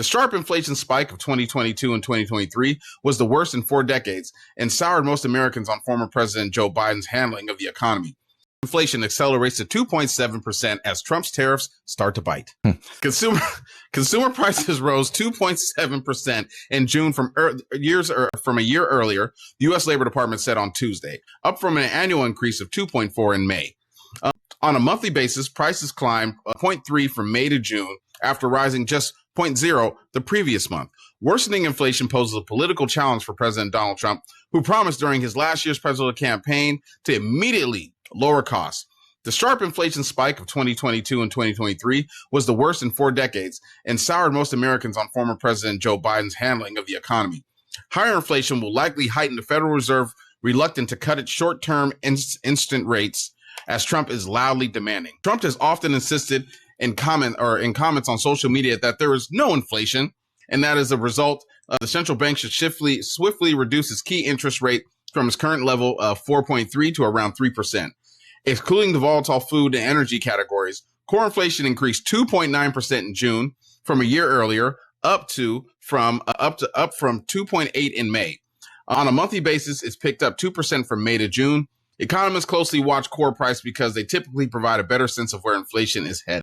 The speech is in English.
The sharp inflation spike of 2022 and 2023 was the worst in 4 decades and soured most Americans on former President Joe Biden's handling of the economy. Inflation accelerates to 2.7% as Trump's tariffs start to bite. Consumer prices rose 2.7% in June from a year earlier, the U.S. Labor Department said on Tuesday, up from an annual increase of 2.4% in May. On a monthly basis, prices climbed 0.3% from May to June after rising just 0.0% the previous month. Worsening inflation poses a political challenge for President Donald Trump, who promised during his last year's presidential campaign to immediately lower costs. The sharp inflation spike of 2022 and 2023 was the worst in 4 decades and soured most Americans on former President Joe Biden's handling of the economy. Higher inflation will likely heighten the Federal Reserve reluctant to cut its short-term instant rates, as Trump is loudly demanding. Trump has often insisted in comments on social media that there is no inflation, and that as a result, the central bank should swiftly reduce its key interest rate from its current level of 4.3% to around 3%. Excluding the volatile food and energy categories, core inflation increased 2.9% in June from a year earlier, up from 2.8% in May. On a monthly basis, it's picked up 2% from May to June. Economists closely watch core price because they typically provide a better sense of where inflation is headed.